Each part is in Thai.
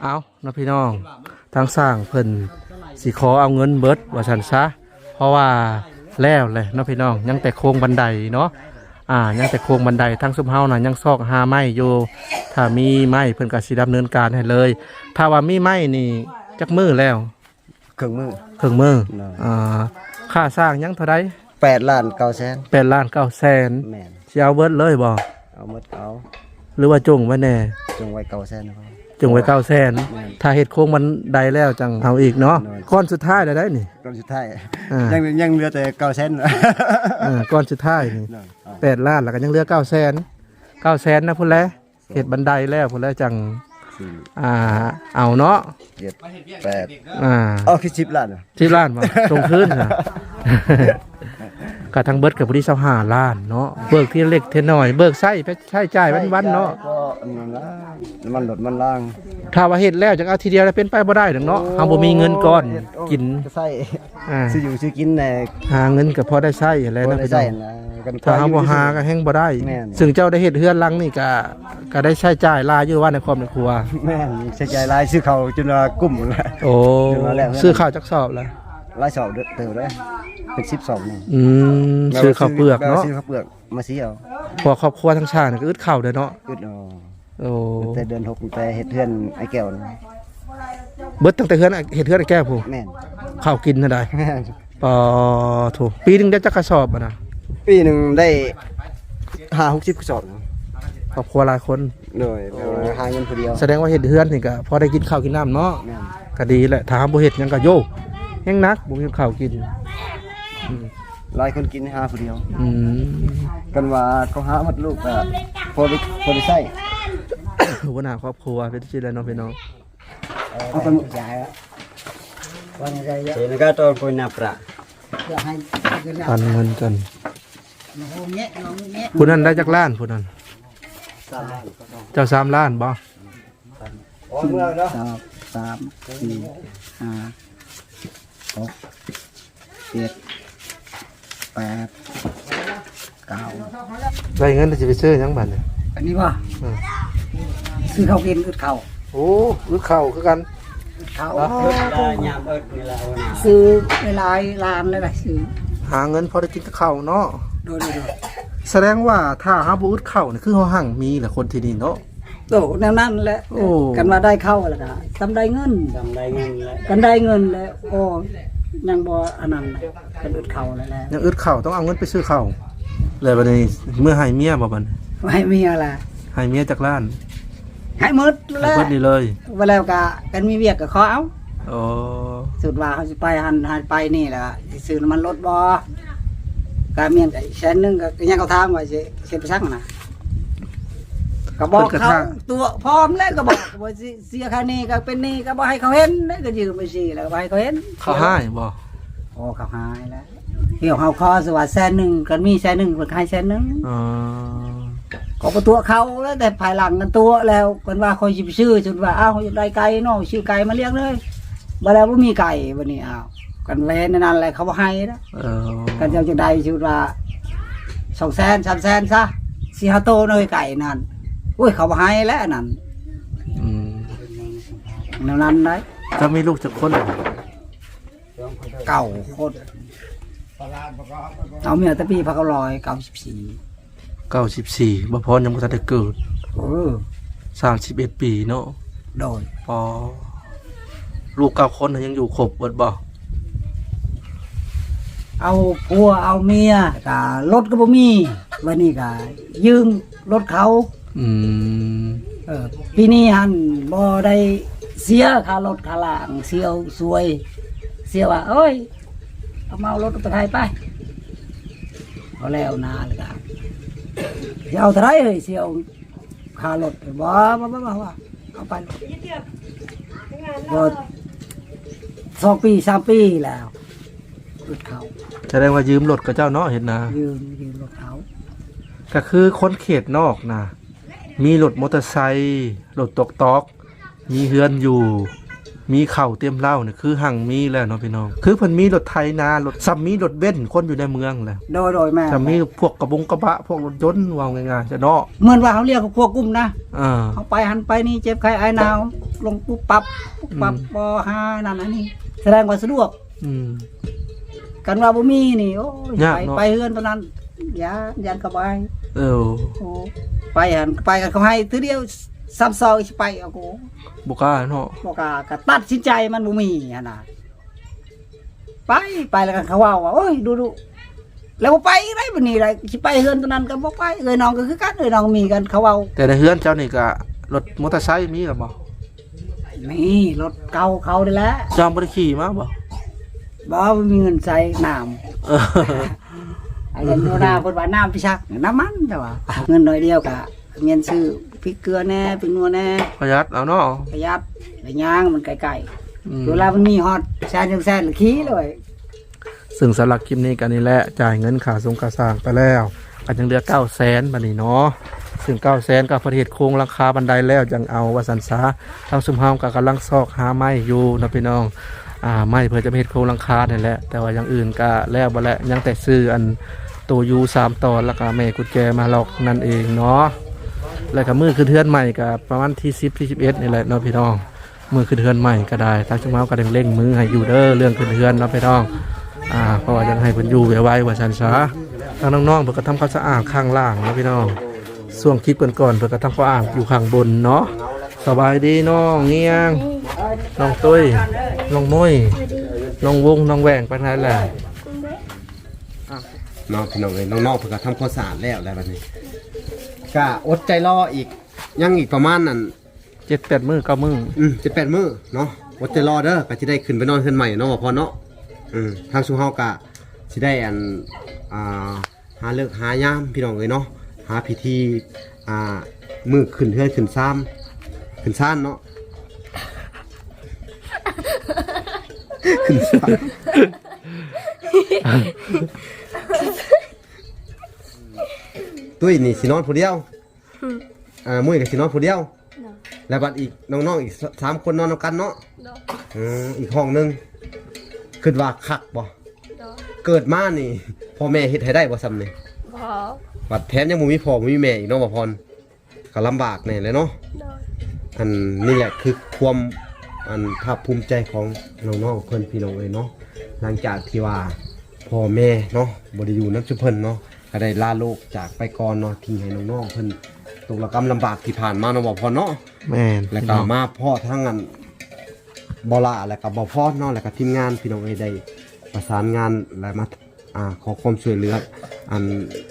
เอานะพี่น้องทางสร้างเพิ่นสิขอเอาเงินเบิดว่าซั่นซะเพราะว่าแล้วเลยเนาะพี่น้องยังแต่โครงบันไดเนาะยังแต่โครงบันไดทั้งซุมเฮาน่ะยังซอกหาไม้อยู่ถ้ามีไม้เพิ่นก็สิดำเนินการให้เลยถ้าว่ามีไม้นี่จักมือแล้วเครื่องมือค่าสร้างยังเท่าใด8,900,000 8,900,000แม่นสิเอาเบิดเลยบ่เอาหมดเอาหรือว่าจงไว้แน่จงไว้900,000ครับจงไว้900,000ถ้าเฮ็ดโครงบันไดแล้วจังเอาอีกเนาะก้อนสุดท้ายได้นี่ก้อนสุดท้ายยังเหลือแต่900,000ก้อนสุดท้ายนี่8 ล้านแล้วก็ยังเหลือ900,000นะพุ่นแลเฮ็ดบันไดแล้วพุ่นแลจังเอาเนาะ7 8เอาคือ10 ล้าน10 ล้านบ่ตรงคืนน่ะก็ทั้งเบิดกับผู้ที่25 ล้านเนาะเบิกที่เล็กเท่น้อยเบิกใช้จ่ายวันๆเนาะก็มันลดมันล่างถ้าว่าเฮ็ดแล้วจังเอาทีเดียวแล้วเป็นไปบ่ได้ดอกเนาะเฮาบ่มีเงินก่อนกินใช้ซื้ออยู่ซื้อกินน่ะหาเงินก็พอได้ใช้อะไรนะพี่น้องถ้าเฮาบ่หาก็แฮงบ่ได้ซึ่งเจ้าได้เฮ็ดเฮือนหลังนี่ก็ได้ใช้จ่ายหลายอยู่ว่าในครอบครัวแม่นใช้จ่ายหลายซื้อข้าวจนว่ากุ้มหมดแล้วโอ้ซื้อข้าวจักสอบแล้วหลายสอบเติบได้เป็น10 สอบนึงซื้อข้าวเปลือกเนาะซื้อข้าวเปลือกมาซื้อเอาพอครอบครัวทั้งชาติก็อึดข้าวเด้อเนาะอึดโอ้แต่เดือน6แต่เฮ็ดเฮือนไอ้แก้วเบิดตั้งแต่เฮ็ดเฮือนไอ้แก้วพู่แม่นข้าวกินเท่าใดแม่นโถปีนึงได้จักกระสอบอ่ะนะปีนึงได้50-60 กระสอบครอบครัวหลายคนโดยหาเงินผู้เดียวแสดงว่าเฮ็ดเฮือนนี่ก็พอได้กินข้าวกินน้ำเนาะก็ดีแหละถ้าบ่เฮ็ดหยังก็โยยังนักบ่มีข้าวกินหลายคนกินหาผู้เดียวกันว่าเขาหาหมดลูกก็พอได้ใช้หัวหน้าครอบครัวเป็นที่แล้วน้องพี่น้องเอากันจ่ายวันใดเสนก็ต้องคุยนับประปันเงินกันผู้นั้นได้จักล้านผู้นั้นเจ้า3 ล้านบ่3 4 5 6 7 8 9ได้เงินจะไปซื้อยังบัดเนี่ยอันนี้ป่ะซื้อข้าวกินอึดข้าวโอ้อึดข้าวคือกันข้าวได้ยามอึดนี่แหละซื้อหลายล้านเลยล่ะซื้อหาเงินพอได้กินข้าวเนาะโดยแสดงว่าถ้าหาบ่อึดข้าวนี่คือเฮาหั่งมีแหละคนที่นี่เนาะโตแนวนั้นแหละกันว่าได้เข้าแล้วก็ทำได้เงินแล้วกันได้เงินแล้วโอ้ยังบ่อันนั้นกันอึดข้าวแล้วยังอึดข้าวต้องเอาเงินไปซื้อข้าวแล้วบัดนี้เมื่อให้เมียบ่บัดให้เมียล่ะให้เมียจักล้านให้หมดแล้วหมดนี่เลยว่าแล้วก็กันมีเวียกก็ขอเอาอ๋อสุดว่าเขาสิไปหันไปนี่แหละสิซื้อน้ำมันรถบ่ก็เมียนแสนนึงก็ยังเขาถามว่าสิไปซักน่ะก็บอกเขาตัวพร้อมแล้วก็บอกว่าเสียค่านี้ก็เป็นนี่ก็บ่ให้เขาเห็นก็ยืมไปสิแล้วบ่ให้เขาเห็นเขาให้บ่โอ้เขาให้แล้วเหี่ยวเฮาคอสว่าแสนนึงกันมีแสนนึงเพิ่นให้แสนนึงก็บ่ตัวเขาแล้วแต่ภายหลังกันตัวแล้วเพิ่นว่าคอยสิไปซื้อจนว่าอ้าวได้ไก่เนาะซื้อไก่มาเลี้ยงเลยบ่แล้วบ่มีไก่บัดนี้อ้าวกันแลนั่นแหละเขาบ่ให้นะกันจังได้ชื่อว่า200,000 300,000ซะ4-5โตเลยไก่นั่นโอ้ยเขาบ่ให้แล้วนั่นนั้นได้จะมีลูกจักคน9 คนเอาเมียตะปีพัก94บ่พอยังบ่ทันได้เกิด31 ปีเนาะโดยพอลูก9 คนยังอยู่ครบเบิดบ่เอาผัวเอาเมียก็รถก็บ่มีวันนี้ก็ยืมรถเขาปีนี้หันบ่ได้เสียค่ารถค่าล่างเสียสวยเสียว่าเอ้ยเอามารถไปไทยไปเอาแล้วนาเลยครับจะเอาเท่าไรเลยเสียค่ารถบ่เอาไปบ่2 ปี 3 ปีแล้วรถเขาแสดงว่ายืมรถกับเจ้าเนาะเห็นนะยืมรถเขาก็คือคนเขตนอกนะมีรถมอเตอร์ไซค์รถตอกมีเฮือนอยู่มีเข่าเตรียมเหล้าเนี่ยคือหั่งมีแล้วเนาะพี่น้องคือเพิ่นมีรถไถนารถซัมมีรถเบนซ์คนอยู่ในเมืองแหละโดยแม่จะมีพวกกระบะพวกรถยนต์ว่าง่ายๆจะเนาะเหมือนว่าเขาเรียกพวกกุ้มนะเขาไปหันไปนี่เจ็บไข้ไอหนาว ลงปุ๊บปั๊บบ่หานั่นอันนี้แสดงว่าสะดวก อืม กันว่าบ่มีนี่โอ้ย ยากเนาะ ไปเฮือนตอนนั้นยันกระบาย เออ โอ้ไปกันเขาให้ทีเดียวซ้ำซอยสิไปเอาโก บ่กล้าเนาะ บอกก็ตัดสินใจมันบ่มีหั่นน่ะไปแล้วกันเขาว่าโอ้ยดูแล้วบ่ไปได้บัดนี้ได้สิไปเฮือนตอนนั้นก็บ่ไปเอ้ยน้องก็คือกันเอ้ยน้องมีกันเขาเว้า แต่ในเฮือนเจ้านี่ก็รถมอเตอร์ไซค์มีหรือบ่ นี่รถเก่าเขานี่แหละ เจ้าบ่ได้ขี่มาบ่ บ่มีเงินใช้น้ำ เออ ไอ้เงินโนดาเพิ่นว่าน้ำพิชักน้ำมันแต่ว่าเงินน้อยเดียวก็เงินซื้อพริกเกลือแน่พริกนัวแน่ ประหยัดเอาเนาะ ประหยัดไปย่างมันไกล อืม ๆเวลามันมีฮอตแซ่จังแซ่หรือขี้เลย ซึ่งสำหรับคลิปนี้กันนี่แหละจ่ายเงินค่าสงค่าสร้างไปแล้วก็ยังเหลือ 900,000 บัดนี้เนาะซึ่ง 900,000ก็ประเทศโครงหลังคาบันไดแล้วจังเอาว่าซั่นซะทางซุมเฮาก็กำลังซอกหาไม้อยู่นะพี่น้องไม้เพื่อจะไปเฮ็ดโครงหลังคานี่แหละแต่ว่าอย่างอื่นก็แล้วบ่แล้วยังแต่ซื้ออันตัวยู3ตอนแล้วก็แม่กุญแจมาล็อกนั่นเองเนาะแล้วก็มือคือเทือนใหม่ก็ประมาณที่10ที่11นี่แหละเนาะพี่น้องมือคือเทือนใหม่ก็ได้ทางซุมเฮาก็เร่งมือให้อยู่เด้อเรื่องคือเทือนเนาะพี่น้องเพราะว่ายังให้เพิ่นอยู่ไว้ว่าซั่นซะทางน้องๆเพิ่นก็ทำความสะอาดข้างล่างเนาะพี่น้องช่วงคลิปก่อนๆเพิ่นก็ทำความสะอาดอยู่ข้างบนเนาะสบายดีน้องเงียงน้องตุ้ยน้องมุ้ยน้องวงน้องแหว่งไปไหนแหละ น้องพี่น้องเลยน้องๆเพิ่นก็ทำความสะอาดแล้วบัดนี้ก็อดใจรออีกยังอีกประมาณนั้น 7-8 มื้อ9 มื้อ 7-8มื้อเนาะอดใจรอเด้อก็สิได้ขึ้นไปนอนขึ้นใหม่เนาะว่าพอเนาะทางซุเฮาก็สิได้หาเลิกหายามพี่น้องเอ้ยเนาะหาพิธีมื้อขึ้นเฮือนขึ้นซ้ำขึ้นซ่านเนาะ ขึ้นซ่านตุ้ยนี่สินอนผู้เดียวมุ้ยก็สินอนผู้เดียวแล้วบัดอีกน้องๆอีก3คนนอนนำกันเนาะอีกห้องหนึงคิดว่าคักบ่เกิดมานี่พ่อแม่เฮ็ดให้ได้บ่ซ้ำนี่ บ่ บัดแถมยังบ่มีพ่อบ่มีแม่อีกเนาะบ่พรก็ลำบากแน่เลยเนาะ โดย อันนี่แหละคือความภาคภูมิใจของน้องๆเพิ่นพี่น้องเอ้ยเนาะหลังจากที่ว่าพ่อแม่เนาะบ่ได้อยู่นำซุเพิ่นเนาะก็ได้ลาโลกจากไปก่อนเนาะทิ้งให้น้องๆเพิ่นตกระกำลำบากที่ผ่านมาเนาะบ่พรเนาะ แม่น แล้วก็มาพ่อทั้งอันบอลาแล้วก็บอพ่อเนาะแล้วก็ทีมงานพี่น้องเอ้ยได้ประสานงานและมาขอความช่วยเหลืออัน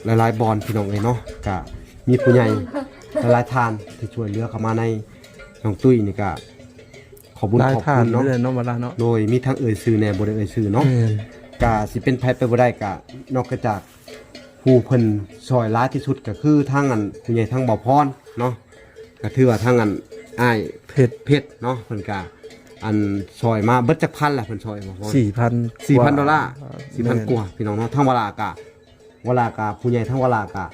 หลายๆบอลพี่น้องเอ้ยเนาะก็มีผู้ใหญ่หลายๆท่านที่ช่วยเหลือเข้ามาในน้องตุ้ยนี่ก็ขอบคุญ ได้ ขอบ ทาน คุณเนาะ เรื่อยเนาะเวลาเนาะ โดยมีทั้งเอ่ยชื่อแน่บ่ได้เอ่ยชื่อเนาะ แม่น ก็สิเป็นไผไปบ่ได้ก็นอกจากผู้เพิ่นช่วยหลายที่สุดก็คือทางอันผู้ใหญ่ทางบ่อพรเนาะก็ถือว่าทางอันอ้าย เพชรเนาะเพิ่นก็อันซอยมาเบิดจักพันแหละเพิ่นซอยมา 4,000 $4,000 4,000 กว่าพี่น้องเนาะทั้งเวลากะผู้ใหญ่ทั้งเวลากะ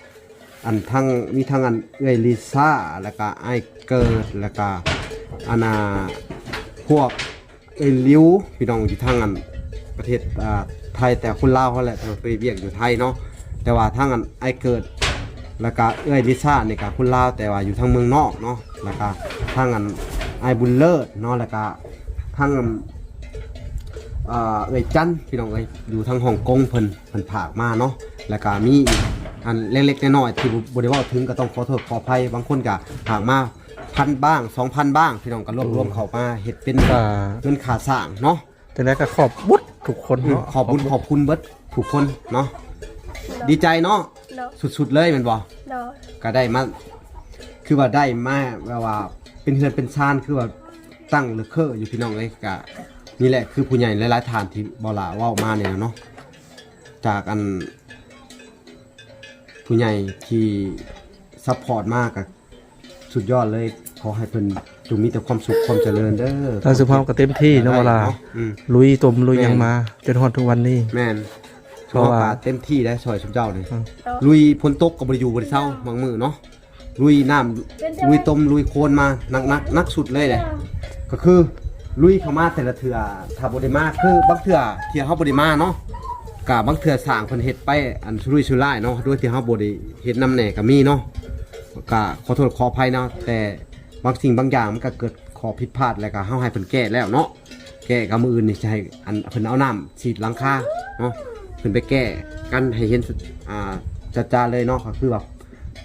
อันทั้งมีทั้งอันเอ้ยลิซ่าแล้วก็ไอ้เกิดแล้วก็อันพวกเอ้ยลิวพี่น้องอยู่ทางอันประเทศไทยแต่คนลาวเขาแหละเพิ่นไปเวียกอยู่ไทยเนาะแต่ว่าทางอันไอ้เกิดแล้วก็เอ้ยลิซ่านี่ก็คนลาวแต่ว่าอยู่ทางเมืองนอกเนาะแล้วก็ทางอันไอ้บุญเลิศเนาะแล้วก็ทางอันเอ้ยจันพี่น้องเอ้ยอยู่ทางฮ่องกงเพิ่นผากมาเนาะแล้วก็มีอีกอันเล็กๆน้อยๆที่บ่ได้เว้าถึงก็ต้องขอโทษขออภัยบางคนก็ผากมา1,000บ้าง 2,000 บ้างพี่น้องก็รวมๆเข้ามาเฮ็ดเป็นเงินค่าสร้างเนาะ จังได๋ก็ขอบบุญทุกคนเนาะ ขอบคุณเบิดทุกคนเนาะดีใจเนาะ โดย สุดๆเลยแม่นบ่ โดย ก็ได้มาคือว่าได้มาแบบว่าเป็นเฮือนเป็นชานคือว่าตั้งเลอเคออยู่พี่น้องเอ้ยก็นี่แหละคือผู้ใหญ่หลายๆท่านที่บ่ล่ะเว้ามาเนี่ยเนาะจากอันผู้ใหญ่ที่ซัพพอร์ตมากก็สุดยอดเลยขอให้เพิ่นจงมีแต่ความสุขความเจริญเด้อ ทางสุภาพก็เต็มที่เนาะเวลา อืม ลุยตมลุยหยังมาจนฮอดทุกวันนี้ แม่น เพราะว่า เต็มที่ได้ซอยชุมเจ้าเลย อืม ลุยพ้นตกกับบริยูบริเศร้าบางมือเนาะลุยน้ำลุยต้มลุยโคลนมานักสุดเลยเลยก็คือลุยเข้ามาแต่ละเถื่อถ้าบริมาคือบางเถื่อที่เฮาบริมาเนาะกับบางเถื่อสร้างเพิ่นเฮ็ดไปอันสุรุ่ยสุร่ายเนาะด้วยที่เฮาบ่ได้เฮ็ดนำแหน่ก็มีเนาะก็ขอโทษขออภัยเนาะแต่ บางสิ่งบางอย่างมันก็เกิดข้อผิดพลาดแล้วก็เฮาให้เพิ่นแก้แล้วเนาะแก้กับมืออื่นนี่จะให้อันเพิ่นเอาน้ำฉีดหลังคาเนาะเพิ่นไปแก้กันให้เห็นจ้าๆเลยเนาะก็คือแบบ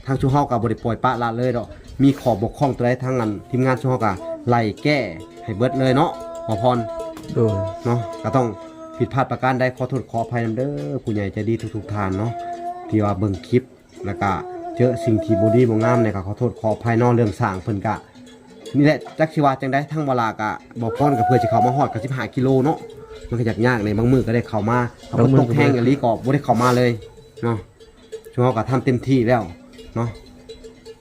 ทางชูเฮาก็บ่ได้ปล่อยปละละเลยดอกมีข้อบกพร่องตัวใดทางนั้นทีมงานชูเฮาก็ไล่แก้ให้เบิดเลยเนาะขอพร โดย เนาะก็ต้องผิดพลาดประการใดขอโทษขออภัยนำเด้อผู้ใหญ่ใจดีทุกๆท่านเนาะที่ว่าเบิ่งคลิปแล้วก็เจอสิ่งที่บ่ดีบ่งามเนี่ยก็ขอโทษขออภัยเนาะเรื่องสร้างเพิ่นก็นี่แหละจักสิว่าจังได๋ทั้งเวลาก็บ่พรก็เพื่อสิเข้ามาฮอดก็15กิโลเนาะมันก็ยากในบางมื้อก็ได้เข้ามาเอาเพิ่นตกแห้งอีหลีก็บ่ได้เข้ามาเลยเนาะช่วงเฮาก็ทำเต็มที่แล้วเนาะ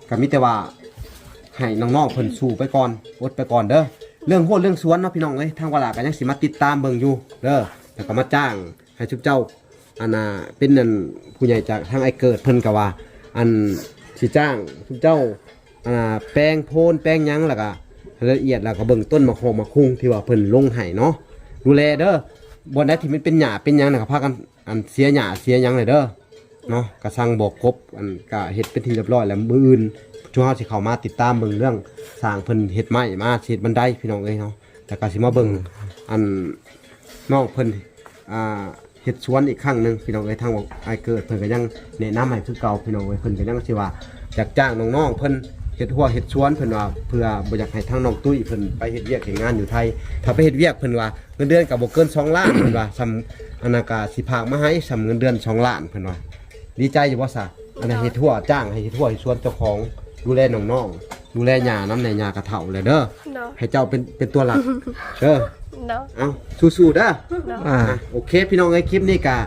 ก็มีแต่ว่าให้น้องๆเพิ่นสู้ไปก่อนอดไปก่อนเด้อเรื่องโหดเรื่องสวนเนาะพี่น้องเอ้ยทางเวลาก็ยังสิมาติดตามเบิ่งอยู่เด้อแล้วก็มาจ้างให้ทุกเจ้าอันน่ะเป็นนั่นผู้ใหญ่จากทางไอ้เกิดเพิ่นก็ว่าอันสิจ้างทุกเจ้าแป้งโพนแป้งหยังแล้วก็ละเอียดแล้วก็เบิ่งต้นมะโขงมะคุงที่ว่าเพิ่นลงให้เนาะดูแลเด้อบ่ได้ที่มันเป็นหญ้าเป็นหยังน่ะก็พากันอันเสียหญ้าเสียหยังเลยเด้อเนาะก็สั่งบอกครบอันก็เฮ็ดเป็นที่เรียบร้อยแล้วมื้ออื่นช่วงเฮาสิเข้ามาติดตามเบิ่งเรื่องสร้างเพิ่นเฮ็ดไม้มาเฮ็ดบันไดพี่น้องเอ้ยเนาะแล้วก็สิมาเบิ่งอันน้องเพิ่นเฮ็ดสวนอีกครั้งหนึงพี่น้องเอ้ยทางไอ้เกิดเพิ่นก็ยังแนะนำให้คือเก่าพี่น้องเอ้ยเพิ่นก็ยังสิว่าอยากจ้างน้องๆเพิ่นเฮ็ดหัวเฮ็ดสวนเพิ่นว่าเพื่อบ่อยากให้ทางน้องตุ้ยเพิ่นไปเฮ็ดเวียกเฮ็ดงานอยู่ไทยถ้าไปเฮ็ดเวียกเพิ่นว่าเงินเดือนก็บ่เกิน2ล้านเพิ่นว่าซำอันนั้นก็สิพากมาให้ซำเงินเดือน2ล้านเพิ่นว่าดีใจอยู่บ่ซะอันนั้นเฮ็ดหัวจ้างให้เฮ็ดหัวเฮ็ดสวนเจ้าของดูแลน้องๆดูแลหญ้าน้ำในหญ้ากระเฒ่าเลยเด้อ เนาะ ให้เจ้าเป็นตัวหลักเด้อ เนาะ เอาสู้ๆเด้อ อ่า โอเคพี่น้องเอ้ยคลิปนี้ก็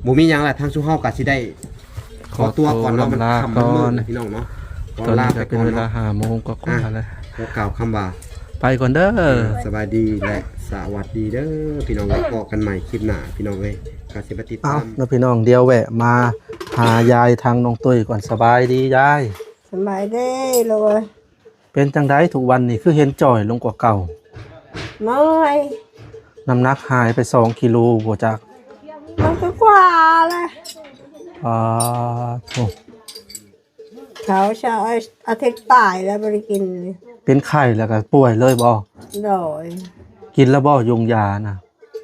บ่มีหยังแหละทางสู้เฮาก็สิได้ขอตัวก่อนเนาะมันค่ำมันมืดนะพี่น้องเนาะขอ ตอน ลา นี้ ไป ก็เป็ ก่ น อน เวลา เนาะ 5 โมงก็กว่าแล้ว ขอกล่าวคำว่า ไปก่อนเด้อ สบายดีและสวัสดีเด้อพี่น้องเอ้ยพบกันใหม่คลิปหน้าพี่น้องเอ้ยก็สิไปติด เอา ตาม แล้วพี่น้องเดียวแวะมาหายายทางน้องตุ้ยก่อนสบายดียาย สบายดีเลย เป็นจังไดทุกวันนี่คือเห็นจ่อยลงกว่าเก่า เมื่อย น้ำหนักหายไป2กิโลบ่จัก มันก็กว่าเลย โอ้ เขาเช้าอาทิตย์ตายแล้วบริกิน เป็นไข้แล้วก็ป่วยเลยบ่ โดย กินแล้วบ่ยุงยาน่ะ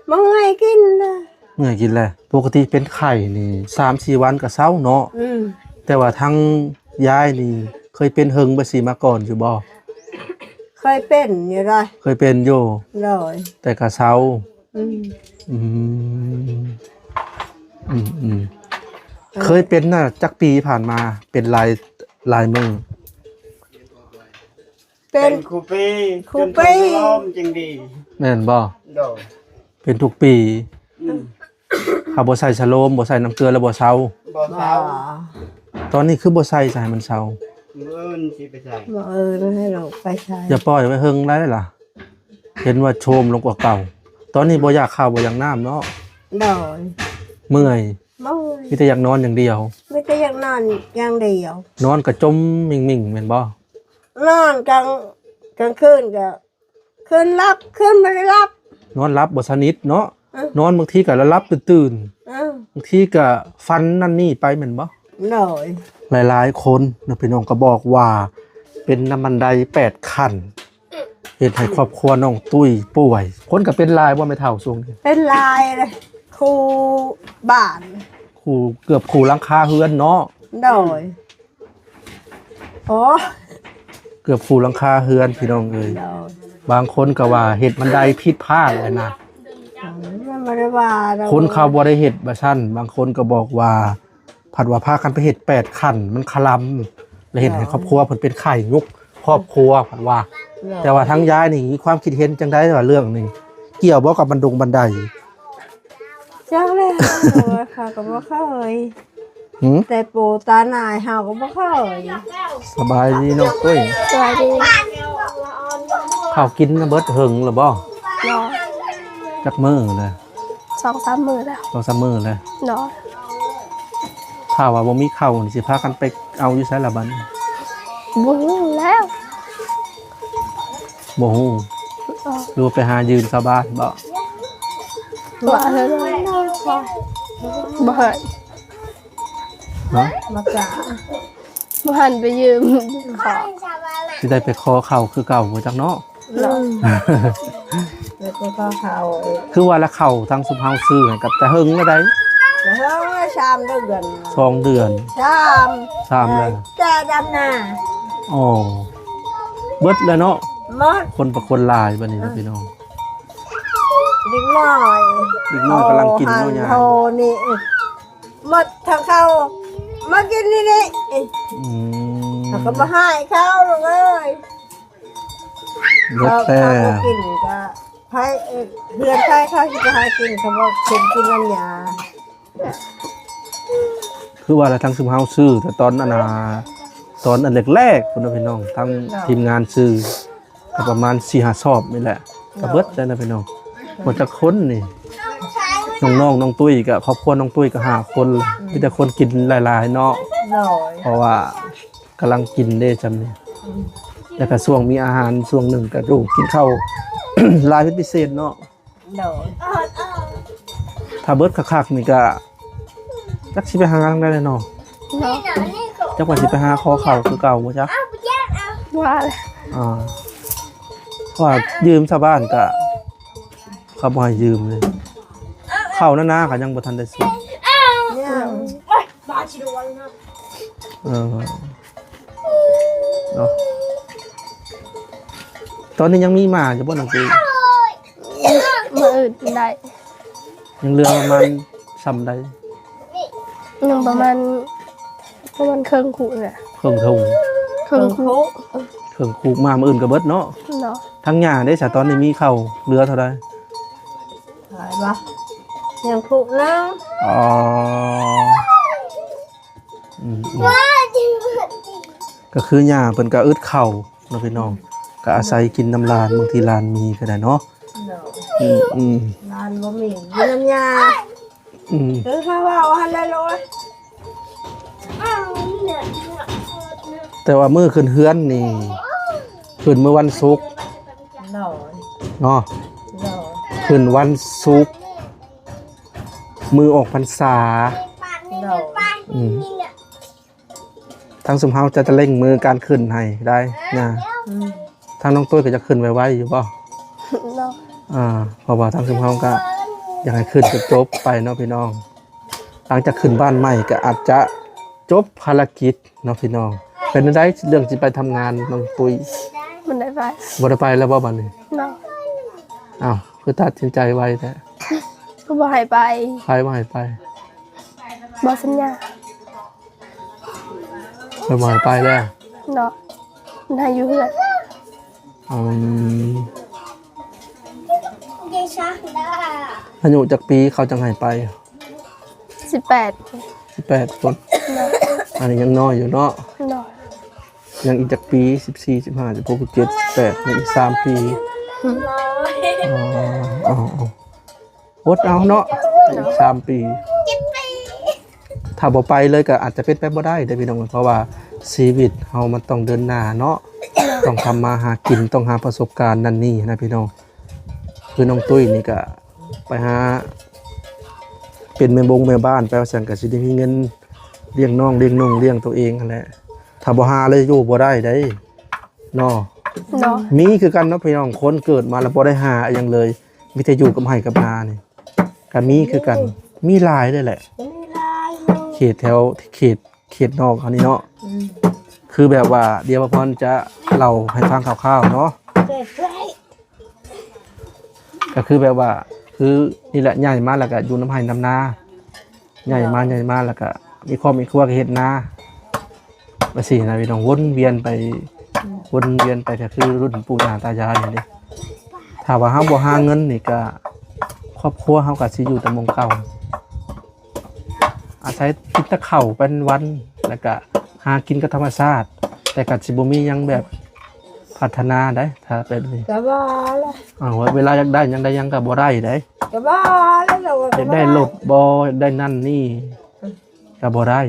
เมื่อยกินเลย เมื่อยกินแล้วปกติเป็นไข้นี่3-4 วันก็เซาเนาะ แต่ว่าทั้งยายนี่เคยเป็นเฮิงบ่สิมาก่อนอยู่บ่ เคยเป็นอยู่เลย เคยเป็นอยู่ โดย แต่ก็เซา อืม อืมอืมเคยเป็นน่ะจักปีผ่านมาเป็นลายมือ เป็น ครูปี ครูปี จนถึงล้อมจึงดี แม่นบ่ โดย เป็นทุกปีเขาบ่ใส่ชะโลมบ่ใส่น้ำเกลือแล้วบ่เซา บ่ บ่ เท้า ตอนนี้คือบ่ใส่ให้มันเซา มืออื่นสิไปใส่ บ่ให้เราไปใช้ อย่าปล่อยไว้เฮิงได้ล่ะ เห็นว่าโชมลงกว่าเก่า ตอนนี้บ่อยากข้าวบ่อยากน้ำเนาะ โดย เมื่อย เมื่อย มีแต่อยากนอนอย่างเดียว ไม่ได้อยากนอนอย่างเดียวน อนก็จมมิ่งๆแม่นบ่ นอนกลางคืนก็คืนรับคืนไม่ได้รับ นอนหลับบ่สนิทเนาะ อืม นอนบางทีก็ละลับตื่น อืม บางทีก็ฟันนั่นนี่ไปแม่นบ่ โดย หลายๆคนนะพี่น้องก็บอกว่า เป็นน้ำมันได8ขั้นเฮ็ดให้ครอบครัวน้องตุ้ยป่วย คนก็เป็นลายบ่แม่เฒ่าช่วงนี้ เป็นลายเลยครูบ้าน คู่เกือบคู่หลังคาเฮือนเนาะ โดยโอ้ เกือบคู่หลังคาเฮือนพี่น้องเอ้ย โดย บางคนก็ว่าเฮ็ดบันไดผิดพลาดเลยนะ มันไม่ได้ว่าเรา คนเขาบ่ได้เฮ็ดบ่ซั่นบางคนก็บอกว่าผัดว่าพากันไปเฮ็ด8ขั้นมันคลำแล้วเฮ็ดให้ครอบครัวเพิ่นเป็นไข้ยุกครอบครัวผัดว่า แต่ว่าทั้งยายนี่มีความคิดเห็นจังได๋ว่าเรื่องนี้เกี่ยวบ่กับบันได เจ้าเลยค่ะก็บ่เคย หืม แต่ปู่ตาหนายเฮาก็บ่เคย สบายดีเนาะตุ้ย สวัสดี ข้าวกินน่ะเบิดเหิงแล้วบ่ เนาะ จักมื้อเลย 2-3 มื้อแล้ว 2-3มื้อเลย เนาะ ถ้าว่าบ่มีข้าวนี่สิพากันไปเอาอยู่ไสล่ะบัดนี้ บ่รู้แล้ว บ่ฮู้หรือว่าไปหายืนชาวบ้านบ่ ว่าเลยบ่ให้ เนาะ มากะ บ่หันไปยืมขอ สิได้ไปขอเข้าคือเก่าบ่จักเนาะ แล้วก็เขา คือว่าละเข้าทางสุมเฮาซื้อให้กับแต่เฮิงแล้วได้ แล้วเขาชามเดือน 2 เดือน ชาม 3แล้ว แกดำนา อ๋อเบิดแล้วเนาะ หมด คนประคนหลายบัดนี้นะพี่น้อง เด็กน้อย เด็กน้อยกำลังกินเนาะยาย โทนี่หมดทางเขามากินนี่นี่ อืม เขาก็มาให้เขาลูกเอ้ย เบิดแต่ เขากินก็ให้เพื่อนใครเขาจะให้กินเขาบอกกินน้ำยา คือว่าละทางสุมเฮาซื้อแต่ตอนอันแรกๆพุ่นน่ะพี่น้องทั้งทีมงานซื้อก็ประมาณ 4-5 ซอบนี่แหละก็เบิดแล้วนะพี่น้องหมดจักคนนี่น้องๆน้องตุ้ยก็ครอบครัวน้องตุ้ยก็5 คนมีแต่คนกินหลายๆเนาะ หน่อย เพราะว่ากำลังกินได้จำเนี่ยแล้วก็ช่วงมีอาหารช่วงหนึ่งก็ดูกินข้าว หลายเป็นพิเศษเนาะ หน่อย ถ้าเบิดคักๆนี่ก็จักสิไปหาทางได้เลยเนาะ เนาะ จักว่าสิไปหาขอข้าวคือเก่าบ่จ๊ะ ว่าเลย เพราะว่ายืมชาวบ้านก็เขาบ่ให้ยืมเลยข้าวนาๆก็ยังบ่ทันได้ซื้อ เนี่ย เนาะตอนนี้ยังมีหมาอยู่บ่น้องปี มืออื่นได้ ยังเหลือประมาณซ้ำใด ยังประมาณเครื่องขู่เนี่ย เครื่องถุง เครื่องขู่ เครื่องคูกมามื้ออื่นก็เบิดเนาะ เนาะ ทั้งหญ้าได้ซะตอนนี้มีข้าวเหลือเท่าใด หายปะยังคุกนะ อ๋ออืมก็คือหญ้าเพิ่นก็อึดข้าวเนาะพี่น้องก็อาศัยกินน้ำลานบางทีลานมีก็ได้เนาะ หน่อย อืม ร้านบะหมี่กินน้ำยา อืม เขาว่าหันเลยเลย แต่ว่ามื้อขึ้นเฮือนนี่ขึ้นมื้อวันศุกร์ หน่อย เนาะ หน่อย ขึ้นวันศุกร์มือออกพรรษา หน่อย อืมทางสมเฮาจะเร่งมือการขึ้นให้ได้นะทางน้องตุ้ยก็จะขึ้นไวๆอยู่บ่ เนาะ เพราะว่าทางสมเฮาก็อยากให้ขึ้นจบไปเนาะพี่น้อง หลังจากขึ้นบ้านใหม่ก็อาจจะจบภารกิจเนาะพี่น้อง เป็นได้เรื่องสิไปทำงานน้องตุ้ย มันได้ไป บ่ได้ไปแล้วบ่บัดนี้ เนาะ อ้าวคือตัดสินใจไวแท้ ก็บ่ให้ไป ใครบ่ให้ไป บ่สัญญา บ่ให้ไปแล้ว เนาะมันให้อยู่เพื่อน อืมอายุจักปีเขาจังให้ไป 18 18คน เนาะ อันนี้ยังน้อยอยู่เนาะ เนาะ ยังอีกจากปี 14 15 16 17 18ยังอีก3 ปีอ๋ออดเอาเนาะอีก3 ปี ถ้าบ่ไปเลยก็อาจจะเป็นไปบ่ได้เด้อพี่น้องเพราะว่าชีวิตเฮามันต้องเดินหน้าเนาะต้องทำมาหากินต้องหาประสบการณ์นั่นนี่นะพี่น้องคือน้องตุ้ยนี่ก็ไปหาเป็นแม่บ้านไปว่าซั่นก็สิได้มีเงินเลี้ยงน้องเลี้ยงนุ่งเลี้ยงตัวเองนั่นแหละถ้าบ่หาเลยอยู่บ่ได้ได้เนาะ เนาะ มีคือกันเนาะพี่น้องคนเกิดมาแล้วบ่ได้หาอหยังเลยมีแต่อยู่กับไร่กับนานี่ก็มีคือกันมีหลายเลยแหละ ไม่ได้ เขตแถวเขตนอกเขานี่เนาะคือแบบว่าเดี๋ยวพรจะเล่าให้ฟังคร่าวๆเนาะ เด็กไร ก็คือแบบว่าคือนี่แหละใหญ่มาแล้วก็อยู่น้ำไห้น้ำนาใหญ่มาแล้วก็มีครอบมีครัวก็เฮ็ดนาไปสินะพี่น้องวนเวียนไปก็คือรุ่นปู่ย่าตายายนี่เด้ถ้าว่าเฮาบ่หาเงินนี่ก็ครอบครัวเฮาก็สิอยู่แต่หมองเก่าอาศัยกินแตะข้าวเป็นวันแล้วก็หากินกับธรรมชาติแต่ก็สิบ่มีหยังแบบพัฒนาได้ถ้าเป็นนี่ กระบ้าเลย เวลาอยากได้หยังได้หยังก็บ่ได้ได้ กระบ้าเลยเรา อยากได้รถบ่อยากได้นั่นนี่ก็บ่ได้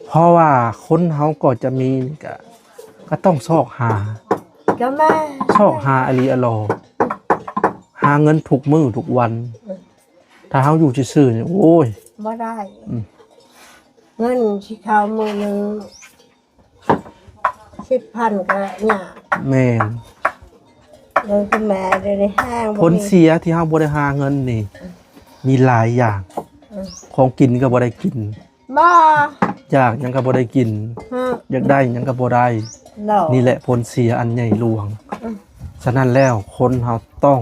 เพราะว่าคนเฮาก็จะมีก็ต้องซอกหาก ระแม่ ซอกหาอลีอลอหาเงินทุกมื้อทุกวัน ถ้าเฮาอยู่ซื่อๆเนี่ยโอ้ย ไม่ได้เงินที่เขามือนึง 10,000ก็เนี่ย แม่น เลยคุณแม่เดี๋ยวนี้ห้าง ผลเสียที่เฮาบ่ได้หาเงินนี่ มีหลายอย่าง ของกินก็บ่ได้กิน บ่ อยากหยังก็บ่ได้กิน ฮะ อยากได้หยังก็บ่ได้ เนาะ นี่แหละผลเสียอันใหญ่หลวง ฉะนั้นแล้วคนเราต้อง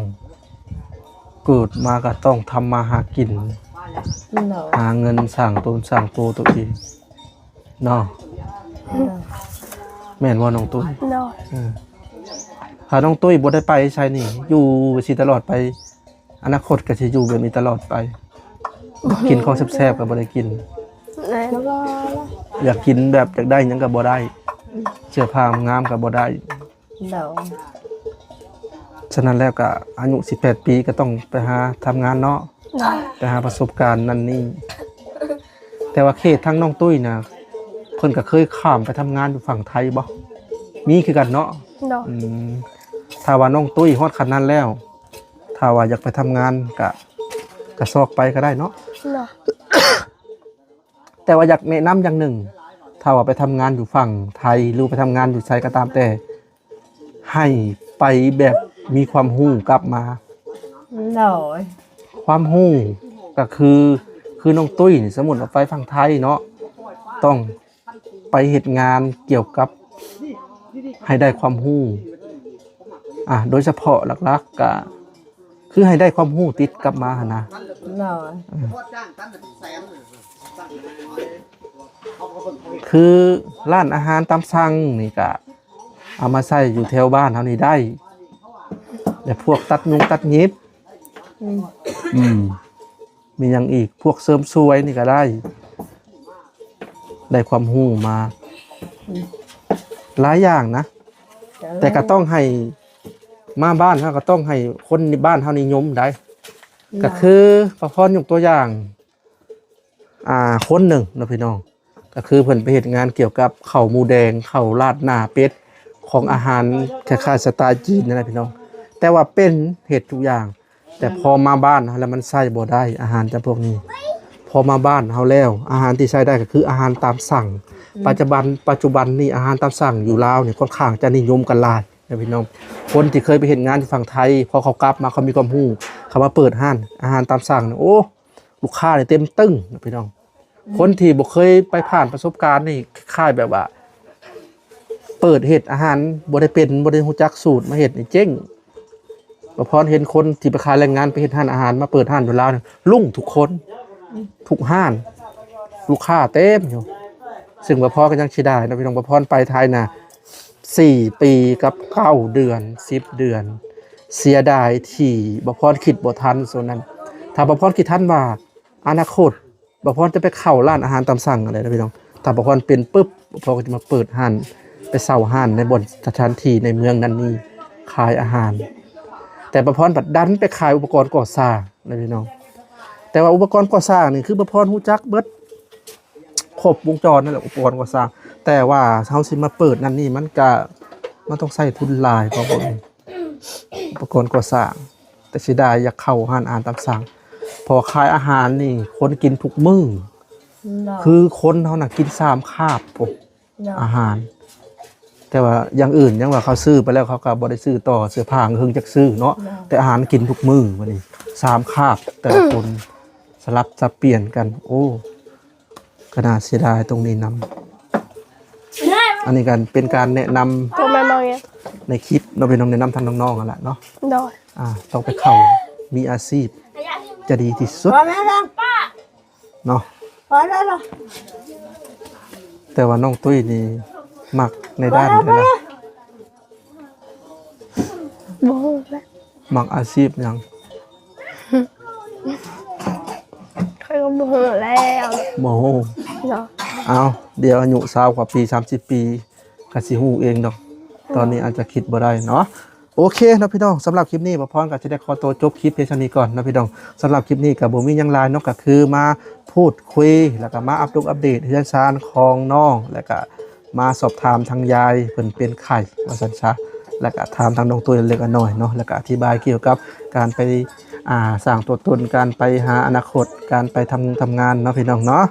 เกิดมาก็ต้องทำมาหากิน เนาะ หาเงินสั่งตนสั่งตัวเองเนาะแม่นว่าน้องตุ้ย โดย ถ้าน้องตุ้ยบ่ได้ไปใช่นี่ อยู่สิตลอดไป อนาคตก็สิอยู่แบบนี้ตลอดไป กินของแซ่บๆก็บ่ได้กิน แม่น อยากกินแบบอยากได้หยังก็บ่ได้เสื้อผ้างามก็บ่ได้ เนาะ ฉะนั้นแล้วก็อายุ18 ปีก็ต้องไปหาทำงานเนาะ โดย ไปหาประสบการณ์นั่นนี่แต่ว่าเขตทั้งน้องตุ้ยนะเพิ่นก็เคยข้ามไปทำงานอยู่ฝั่งไทยบ่มีคือกันเนาะ โดย ถ้าว่าน้องตุ้ยฮอดขนาดนั้นแล้ว ถ้าว่าอยากไปทำงานก็ซอกไปก็ได้เนาะ โดย แต่ว่าอยากแนะนำอย่างหนึ่ง ถ้าว่าไปทำงานอยู่ฝั่งไทยหรือไปทำงานอยู่ไสก็ตามแต่ ให้ไปแบบมีความรู้กลับมา เนาะ ความรู้ก็คือน้องตุ้ยนี่สมมุติว่าไปฝั่งไทยเนาะต้องไปเฮ็ดงานเกี่ยวกับให้ได้ความรู้โดยเฉพาะหลักๆก็คือให้ได้ความรู้ติดกลับมาหั่นนะ เนาะ คือร้านอาหารตามสั่งนี่ก็เอามาใส่อยู่แถวบ้านเฮานี่ได้แต่พวกตัดตัดเย็บมีอย่างอีกพวกเสริมสวยนี่ก็ได้ความรู้มาหลายอย่างนะ แต่ก็ต้องให้มาบ้านเฮาก็ต้องให้คนในบ้านเฮานิยมได้ก็คือประพรยกตัวอย่างคนหนึ่งนะพี่น้องก็คือเพิ่นไปเฮ็ดงานเกี่ยวกับข้าวหมูแดงข้าวราดหน้าเป็ดของอาหารคล้ายๆสไตล์จีนนั่นแหละพี่น้องแต่ว่าเป็นเฮ็ดทุกอย่างแต่พอมาบ้านเฮาแล้วมันใช้บ่ได้อาหารจำพวกนี้ พอมาบ้านเฮาแล้วอาหารที่ใช้ได้ก็คืออาหารตามสั่งปัจจุบันนี่อาหารตามสั่งอยู่ลาวนี่ค่อนข้างจะนิยมกันหลายนะพี่น้องคนที่เคยไปเฮ็ดงานที่ฝั่งไทยพอเขากลับมาเขามีความรู้เขามาเปิดร้านอาหารตามสั่งนี่โอ้ลูกค้านี่เต็มตึ้งนะพี่น้องคนที่บ่เคยไปผ่านประสบการณ์นี่คล้ายแบบว่าเปิดเฮ็ดอาหารบ่ได้เป็นบ่ได้รู้จักสูตรมาเฮ็ดนี่เจ๊งบ่พอเห็นคนที่ไปขายแรงงานไปเฮ็ดร้านอาหารมาเปิดร้านอยู่ลาวนี่รุ่งทุกคนทุกห้านลูกค้าเต็มอยู่ซึ่งบ่พอก็ยังสิได้นะพี่น้องบ่พรไปไทยน่ะ4 ปีกับ9 เดือน10 เดือนเสียดายที่บ่พรคิดบ่ทันส่วนนั้นถ้าบ่พรคิดทันว่าอนาคตบ่พรจะไปเข้าร้านอาหารตามสั่งอะไรนะพี่น้องถ้าบ่พรเป็นปึ๊บบ่พรก็จะมาเปิดร้านไปเซาร้านในบ่อนสถานที่ในเมืองนั้นนี่ขายอาหารแต่บ่พรบัดดันไปขายอุปกรณ์ก่อสร้างนะพี่น้องแต่ว่าอุปกรณ์ก่อสร้างนี่คือบ่พรฮู้จักเบิดครบวงจรนั่นแหละอุปกรณ์ก่อสร้างแต่ว่าเฮาสิมาเปิดนั่นนี่มันต้องใช้ทุนหลายเพราะว่าอุปกรณ์ก่อสร้างแต่สิได้อยากเข้าร้านอาหารตามสั่งพอขายอาหารนี่คนกินทุกมื้อ เนาะ คือคนเขาน่ะกิน3 คาบผม เนาะ อาหาร แต่ว่าอย่างอื่นยังว่าเขาซื้อไปแล้วเขาก็บ่ได้ซื้อต่อเสื้อผ้าเพิ่งจักซื้อเนาะแต่อาหารกินทุกมื้อบัดนี้3 คาบแต่ละคนสลับสับเปลี่ยนกัน โอ้ก็น่าเสียดายตรงนี้นำอันนี้กันเป็นการแนะนำ ตัวแม่มองไง ในคลิปเราเป็นน้องแนะนำทางน้องๆกันแหละเนาะ โดย ต้องไปเข้ามีอาชีพจะดีที่สุด พอแม่ละ เนาะ พอแล้วล่ะ แต่ว่าน้องตุ้ยนี่มักในด้านนี้นะ บ่ฮู้แล้ว มักอาชีพหยัง ค่อยก็บ่ฮู้แล้ว โมโห เนาะ เอาเดี๋ยวอายุ20 กว่าปี30 ปีก็สิฮู้เองดอก ตอนนี้อาจจะคิดบ่ได้เนาะโอเคนะพี่น้องสำหรับคลิปนี้บ่พรก็จะได้ขอตัวจบคลิปเพียงเท่านี้ก่อนนะพี่น้องสำหรับคลิปนี้ก็บ่มีหยังหลายเนาะก็คือมาพูดคุยแล้วก็มาอัปเดตเรื่องชานของน้องแล้วก็มาสอบถามทางยายเพิ่นเป็นไข้ว่าซั่นซะแล้วก็ถามทางน้องตัวเล็กๆน้อยๆเนาะแล้วก็อธิบายเกี่ยวกับการไปสร้างตัวตนการไปหาอนาคตการไปทำงานเนาะพี่น้องเนาะ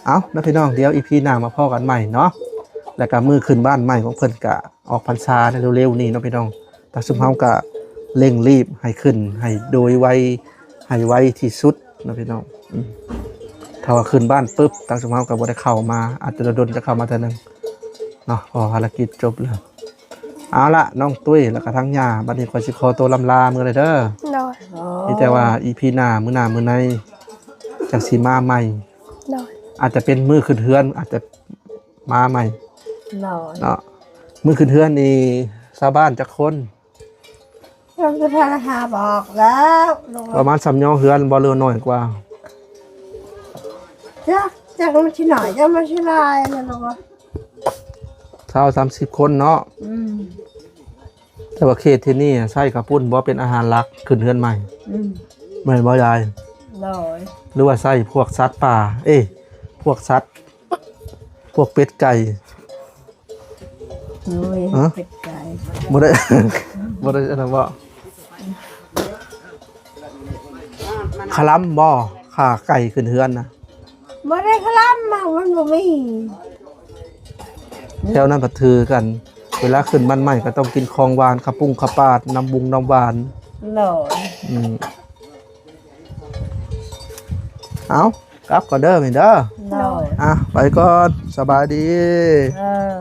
เอานะพี่น้องเดี๋ยว EP หน้ามาพ้อกันใหม่เนาะห แล้วก็มือขึ้นบ้านใหม่ของเพิ่นก็ออกพรรษาในเร็วๆนี้เนาะพี่น้องแต่ซุมเฮาก็เร่งรีบให้ขึ้นให้โดยไวให้ไวที่สุดเนาะพี่น้องถ้าว่าขึ้นบ้านปุ๊บทางซุมเฮาก็บ่ได้เข้ามาอาจจะโดนจะเข้ามาเทื่อนึงเนาะพอภารกิจจบแล้วเอาละน้องตุ้ยแล้วก็ทั้งย่าบัดนี้ขอสิขอตัวลำลามื้อเลยเด้อ โดย มีแต่ว่า EP หน้ามื้อในจังสิมาใหม่ โดย อาจจะเป็นมือขึ้นเฮือนอาจจะมาใหม่ หน่อย เนาะมือขึ้นเฮือนนี่ชาวบ้านจักคน เราจะพาราคาบอกแล้วลง ประมาณ3ย่อเฮือนบ่เรือน้อยกว่า จะมาที่ไหนจะมาที่ไรนะลูก 20-30 คนเนาะแต่ว่าเขตที่นี่ใช่ข้าวปุ้นบ่เป็นอาหารหลักขึ้นเฮือนใหม่แม่นบ่ยาย หน่อย หรือว่าใส่พวกสัตว์ป่าพวกสัตว์พวกเป็ดไก่ หน่อย ฮะ เป็ดไก่ บ่ได้ บ่ได้อันนั้นบ่คลัมบ่ขาไก่ขึ้นเฮือนนะ ไม่ได้คลั่มมามันบ่มี แถวนั้นพัดถือกัน เวลาขึ้นบ้านใหม่ก็ต้องกินของหวานข้าวปุ้งข้าวปาดน้ำบุงน้ำหวาน หน่อย เอากลับก่อนเด้อแม่นเด้อ หน่อย ไปก่อนสบายดี เออ